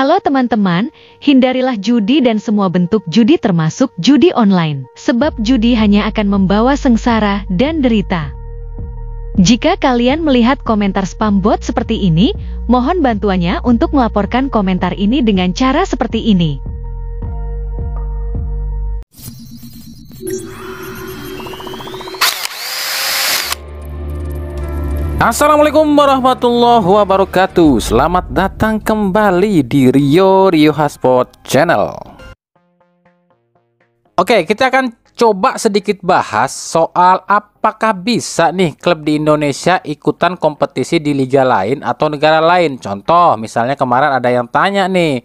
Halo teman-teman, hindarilah judi dan semua bentuk judi termasuk judi online. Sebab judi hanya akan membawa sengsara dan derita. Jika kalian melihat komentar spam bot seperti ini, mohon bantuannya untuk melaporkan komentar ini dengan cara seperti ini. Assalamualaikum warahmatullahi wabarakatuh. Selamat datang kembali di Rio Hotspot Channel. Oke, kita akan coba sedikit bahas soal apakah bisa nih klub di Indonesia ikutan kompetisi di liga lain atau negara lain. Contoh, misalnya kemarin ada yang tanya nih,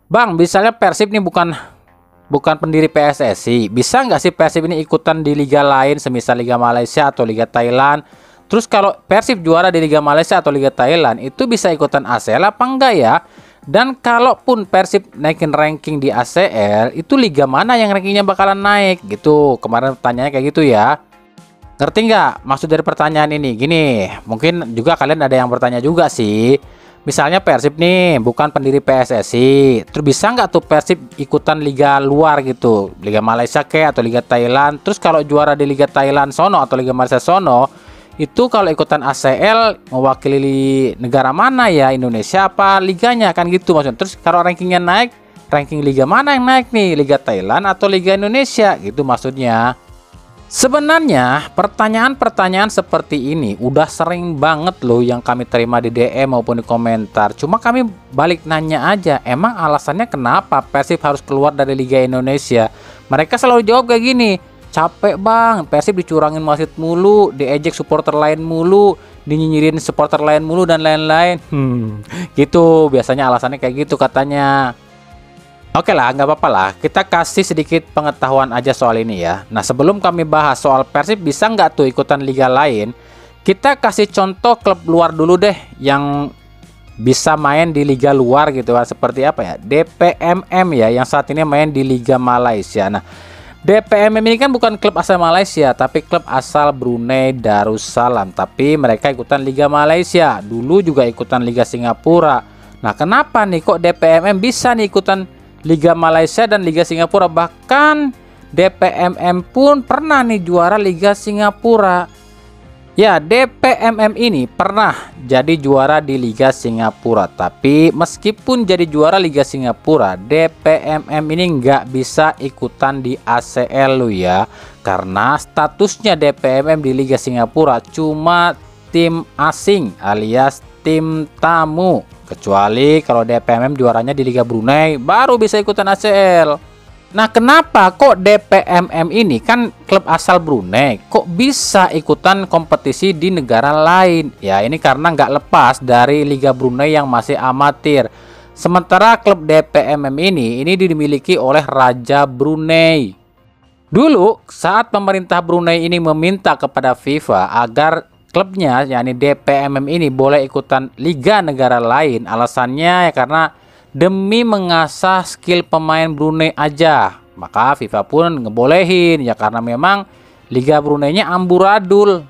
Bang, misalnya Persib nih bukan pendiri PSSI, bisa nggak sih Persib ini ikutan di liga lain, semisal Liga Malaysia atau Liga Thailand? Terus kalau Persib juara di Liga Malaysia atau Liga Thailand, itu bisa ikutan ACL apa enggak ya? Dan kalaupun Persib naikin ranking di ACL, itu liga mana yang rankingnya bakalan naik? Gitu, kemarin pertanyaannya kayak gitu ya. Ngerti nggak maksud dari pertanyaan ini? Gini, mungkin juga kalian ada yang bertanya juga sih. Misalnya Persib nih bukan pendiri PSSI, terus bisa nggak tuh Persib ikutan liga luar gitu? Liga Malaysia kayak atau Liga Thailand. Terus kalau juara di Liga Thailand sono atau Liga Malaysia sono, itu kalau ikutan ACL mewakili negara mana ya, Indonesia apa liganya, kan gitu maksudnya. Terus kalau rankingnya naik, ranking liga mana yang naik nih, Liga Thailand atau Liga Indonesia, gitu maksudnya. Sebenarnya pertanyaan-pertanyaan seperti ini udah sering banget loh yang kami terima di DM maupun di komentar. Cuma kami balik nanya aja, emang alasannya kenapa Persib harus keluar dari Liga Indonesia? Mereka selalu jawab kayak gini, capek bang, Persib dicurangin wasit mulu, diejek supporter lain mulu, dinyinyirin supporter lain mulu dan lain-lain. Gitu biasanya alasannya kayak gitu katanya. Oke lah, nggak apa-apa lah, kita kasih sedikit pengetahuan aja soal ini ya. Nah, sebelum kami bahas soal Persib bisa nggak tuh ikutan liga lain, kita kasih contoh klub luar dulu deh yang bisa main di liga luar gitu kan. Seperti apa ya, DPMM ya, yang saat ini main di Liga Malaysia. Nah, DPMM ini kan bukan klub asal Malaysia, tapi klub asal Brunei Darussalam. Tapi mereka ikutan Liga Malaysia, dulu juga ikutan Liga Singapura. Nah, kenapa nih kok DPMM bisa nih ikutan Liga Malaysia dan Liga Singapura? Bahkan DPMM pun pernah nih juara Liga Singapura. Ya, DPMM ini pernah jadi juara di Liga Singapura. Tapi meskipun jadi juara Liga Singapura, DPMM ini nggak bisa ikutan di ACL lo ya. Karena statusnya DPMM di Liga Singapura cuma tim asing alias tim tamu. Kecuali kalau DPMM juaranya di Liga Brunei, baru bisa ikutan ACL. Nah, kenapa kok DPMM ini kan klub asal Brunei kok bisa ikutan kompetisi di negara lain? Ya, ini karena nggak lepas dari Liga Brunei yang masih amatir. Sementara klub DPMM ini dimiliki oleh Raja Brunei. Dulu saat pemerintah Brunei ini meminta kepada FIFA agar klubnya, yakni DPMM ini boleh ikutan liga negara lain, alasannya ya karena demi mengasah skill pemain Brunei aja. Maka FIFA pun ngebolehin ya, karena memang Liga Brunei-nya amburadul.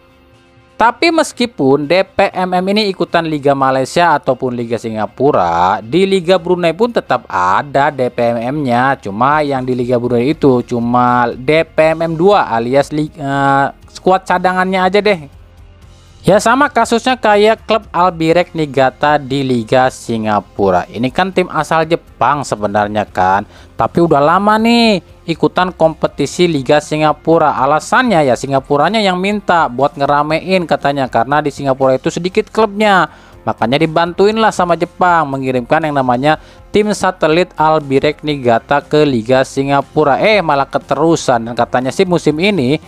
Tapi meskipun DPMM ini ikutan Liga Malaysia ataupun Liga Singapura, di Liga Brunei pun tetap ada DPMM-nya. Cuma yang di Liga Brunei itu cuma DPMM 2 alias skuad cadangannya aja deh. Ya, sama kasusnya kayak klub Albirex Niigata di Liga Singapura. Ini kan tim asal Jepang sebenarnya kan, tapi udah lama nih ikutan kompetisi Liga Singapura. Alasannya ya Singapuranya yang minta buat ngeramein katanya, karena di Singapura itu sedikit klubnya. Makanya dibantuin lah sama Jepang mengirimkan yang namanya tim satelit Albirex Niigata ke Liga Singapura. Malah keterusan, dan katanya sih musim ini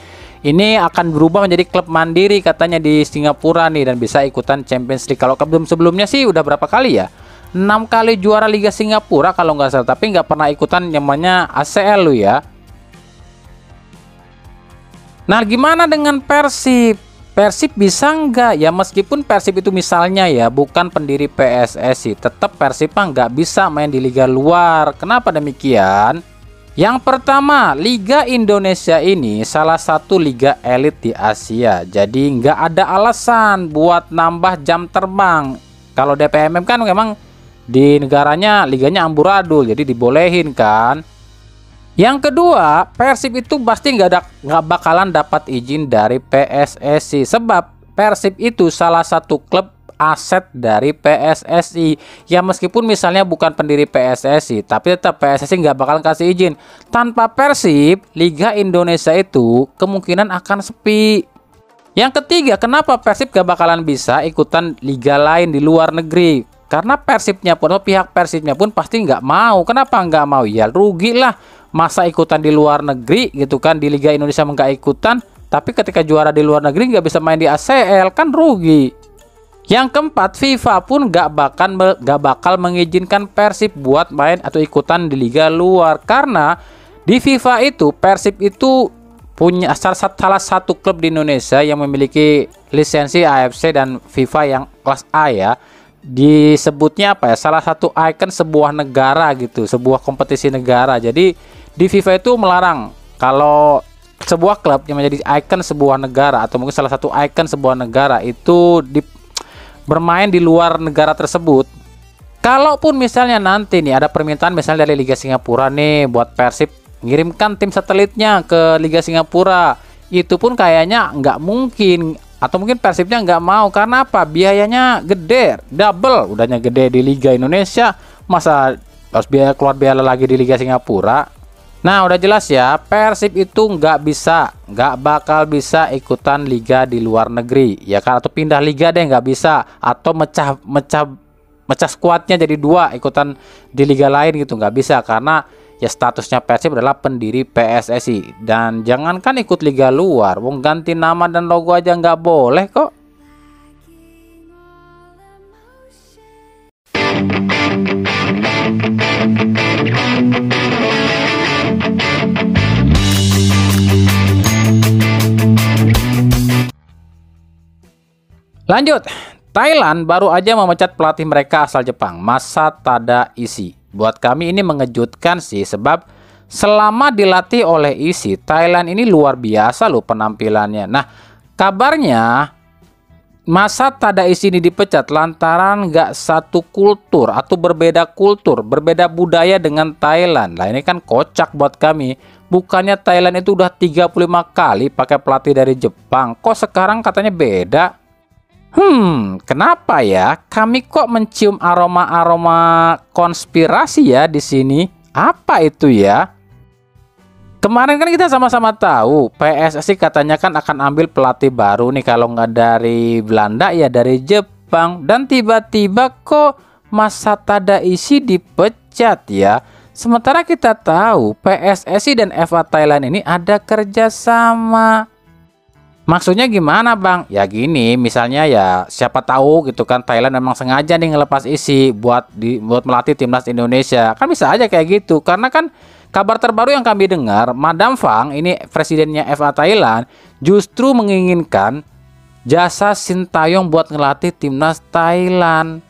akan berubah menjadi klub mandiri katanya di Singapura nih, dan bisa ikutan Champions League. Kalau sebelumnya sih udah berapa kali ya, 6 kali juara Liga Singapura kalau nggak salah, tapi nggak pernah ikutan namanya ACL lu ya. Nah, gimana dengan Persib? Persib bisa nggak ya? Meskipun Persib itu misalnya ya bukan pendiri PSSI, tetap Persib nggak bisa main di liga luar. Kenapa demikian? Yang pertama, Liga Indonesia ini salah satu liga elit di Asia. Jadi nggak ada alasan buat nambah jam terbang. Kalau DPMM kan memang di negaranya liganya amburadul, jadi dibolehin kan. Yang kedua, Persib itu pasti nggak bakalan dapat izin dari PSSI, sebab Persib itu salah satu klub aset dari PSSI. Ya meskipun misalnya bukan pendiri PSSI, tapi tetap PSSI nggak bakalan kasih izin. Tanpa Persib, Liga Indonesia itu kemungkinan akan sepi. Yang ketiga, kenapa Persib gak bakalan bisa ikutan liga lain di luar negeri? Karena Persibnya pun, atau pihak Persibnya pun pasti nggak mau. Kenapa nggak mau? Ya rugi lah, masa ikutan di luar negeri gitu kan, di Liga Indonesia nggak ikutan, tapi ketika juara di luar negeri nggak bisa main di ACL, kan rugi. Yang keempat, FIFA pun gak bakal mengizinkan Persib buat main atau ikutan di liga luar, karena di FIFA itu Persib itu punya salah satu klub di Indonesia yang memiliki lisensi AFC dan FIFA yang kelas A ya. Disebutnya apa ya? Salah satu ikon sebuah negara gitu, sebuah kompetisi negara. Jadi di FIFA itu melarang kalau sebuah klub yang menjadi ikon sebuah negara atau mungkin salah satu ikon sebuah negara itu bermain di luar negara tersebut. Kalaupun misalnya nanti nih ada permintaan misalnya dari Liga Singapura nih buat Persib ngirimkan tim satelitnya ke Liga Singapura, itu pun kayaknya nggak mungkin, atau mungkin Persibnya nggak mau. Karena apa? Biayanya gede, double udahnya gede di Liga Indonesia, masa harus keluar biaya lagi di Liga Singapura. Nah udah jelas ya, Persib itu nggak bakal bisa ikutan liga di luar negeri ya kan, atau pindah liga deh nggak bisa, atau mecah skuadnya jadi dua ikutan di liga lain gitu, nggak bisa, karena ya statusnya Persib adalah pendiri PSSI. Dan jangankan ikut liga luar, wong ganti nama dan logo aja nggak boleh kok. Lanjut, Thailand baru aja memecat pelatih mereka asal Jepang, Masa Tadaisi. Buat kami ini mengejutkan sih, sebab selama dilatih oleh Isi, Thailand ini luar biasa loh penampilannya. Nah, kabarnya Masa Tadaisi ini dipecat lantaran nggak satu kultur atau berbeda kultur, berbeda budaya dengan Thailand. Lah ini kan kocak buat kami. Bukannya Thailand itu udah 35 kali pakai pelatih dari Jepang, kok sekarang katanya beda? Kenapa ya? Kami kok mencium aroma-aroma konspirasi ya di sini. Apa itu ya? Kemarin kan kita sama-sama tahu PSSI katanya kan akan ambil pelatih baru nih, kalau nggak dari Belanda ya dari Jepang. Dan tiba-tiba kok Masa Tadaisi dipecat ya. Sementara kita tahu PSSI dan FA Thailand ini ada kerjasama. Maksudnya gimana bang? Ya gini, misalnya ya siapa tahu gitu kan, Thailand memang sengaja nih ngelepas Isi buat melatih timnas Indonesia. Kan bisa aja kayak gitu. Karena kan kabar terbaru yang kami dengar, Madam Fang ini presidennya FA Thailand justru menginginkan jasa Sintayong buat ngelatih timnas Thailand.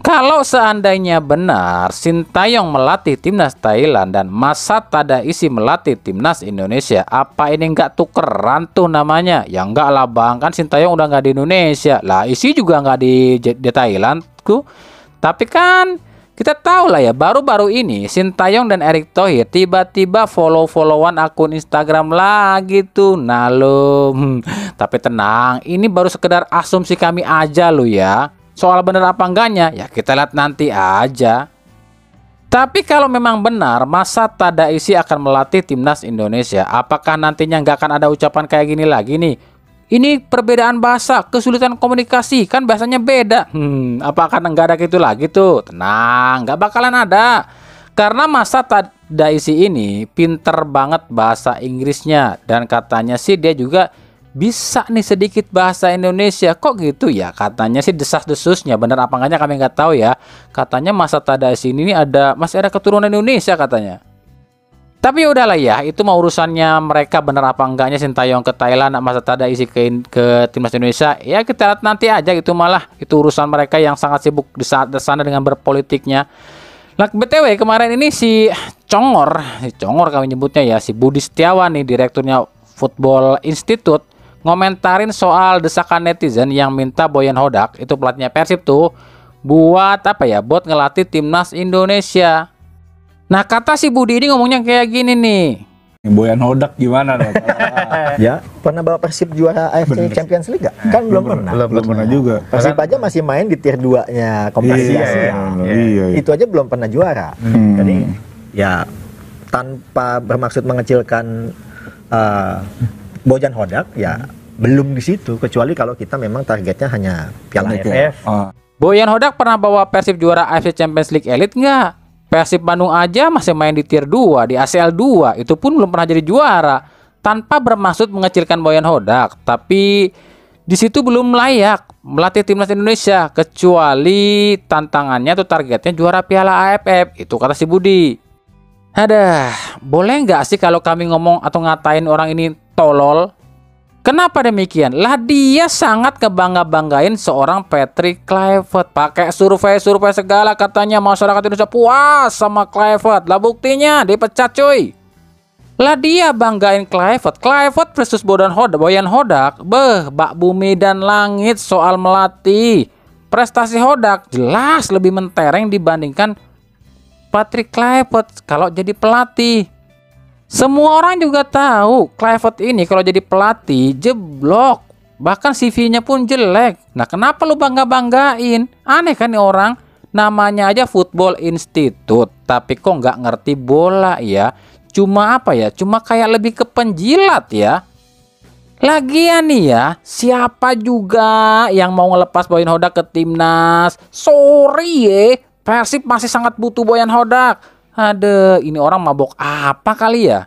Kalau seandainya benar Sintayong melatih timnas Thailand dan Masa Tadaisi melatih timnas Indonesia, apa ini nggak tukeran tuh namanya? Ya enggak lah bang, kan Sintayong udah nggak di Indonesia lah, Isi juga nggak di Thailand tuh. Tapi kan kita tahu lah ya, baru-baru ini Sintayong dan Erick Thohir tiba-tiba follow-followan akun Instagram lagi tuh. Nah lo, tapi tenang, ini baru sekedar asumsi kami aja lo ya. Soal bener apa enggaknya ya kita lihat nanti aja. Tapi kalau memang benar Masa Tadaisi akan melatih timnas Indonesia, apakah nantinya nggak akan ada ucapan kayak gini lagi nih? Ini perbedaan bahasa, kesulitan komunikasi, kan bahasanya beda. Apa akan nggak ada gitu lagi tuh? Tenang, nggak bakalan ada. Karena Masa Tadaisi ini pinter banget bahasa Inggrisnya, dan katanya sih dia juga bisa nih sedikit bahasa Indonesia. Kok gitu ya? Katanya sih desas-desusnya, bener apa enggaknya kami nggak tahu ya. Katanya Masa Tadaisi ini masih ada keturunan Indonesia katanya. Tapi udahlah ya, itu mau urusannya mereka bener apa enggaknya Sintayong ke Thailand, Masa Tadaisi ke timnas Indonesia. Ya kita lihat nanti aja, itu malah itu urusan mereka yang sangat sibuk di sana dengan berpolitiknya. Nah, BTW kemarin ini si Congor kami nyebutnya ya, si Budi Setiawan nih, direkturnya Football Institute, ngomentarin soal desakan netizen yang minta Boyan Hodak, itu pelatihnya Persib tuh, buat apa ya? Buat ngelatih timnas Indonesia. Nah, kata si Budi ini ngomongnya kayak gini nih. Boyan Hodak gimana loh? Ya, pernah bawa Persib juara AFC Champions League gak? Kan belum pernah. Belum pernah juga. Persib aja masih main di tier 2-nya kompetisi Asia. Iya. Itu aja belum pernah juara. Jadi ya tanpa bermaksud mengecilkan Bojan Hodak, ya belum di situ. Kecuali kalau kita memang targetnya hanya Piala AFF. Boyan Hodak pernah bawa Persib juara AFC Champions League Elite nggak? Persib Bandung aja masih main di tier 2, di ACL 2. Itu pun belum pernah jadi juara. Tanpa bermaksud mengecilkan Boyan Hodak, tapi di situ belum layak melatih timnas Indonesia, kecuali tantangannya atau targetnya juara Piala AFF. Itu kata si Budi. Ada, boleh nggak sih kalau kami ngomong atau ngatain orang ini tolol? Kenapa demikian? Lah dia sangat kebangga-banggain seorang Patrick Kluivert. Pakai survei segala katanya masyarakat Indonesia puas sama Kluivert. Lah buktinya dipecat cuy. Lah dia banggain Kluivert. Kluivert versus Boyan Hodak. Bak bumi dan langit soal melatih. Prestasi Hodak jelas lebih mentereng dibandingkan Patrick Kluivert kalau jadi pelatih. Semua orang juga tahu Kluivert ini kalau jadi pelatih jeblok, bahkan CV-nya pun jelek. Nah, kenapa lu bangga-banggain? Aneh kan nih orang, namanya aja Football Institute, tapi kok nggak ngerti bola ya? Cuma apa ya? Cuma kayak lebih ke penjilat ya. Lagian nih ya, siapa juga yang mau ngelepas Boyan Hodak ke timnas? Sorry ya, Persib masih sangat butuh Boyan Hodak. Aduh, ini orang mabok apa kali ya?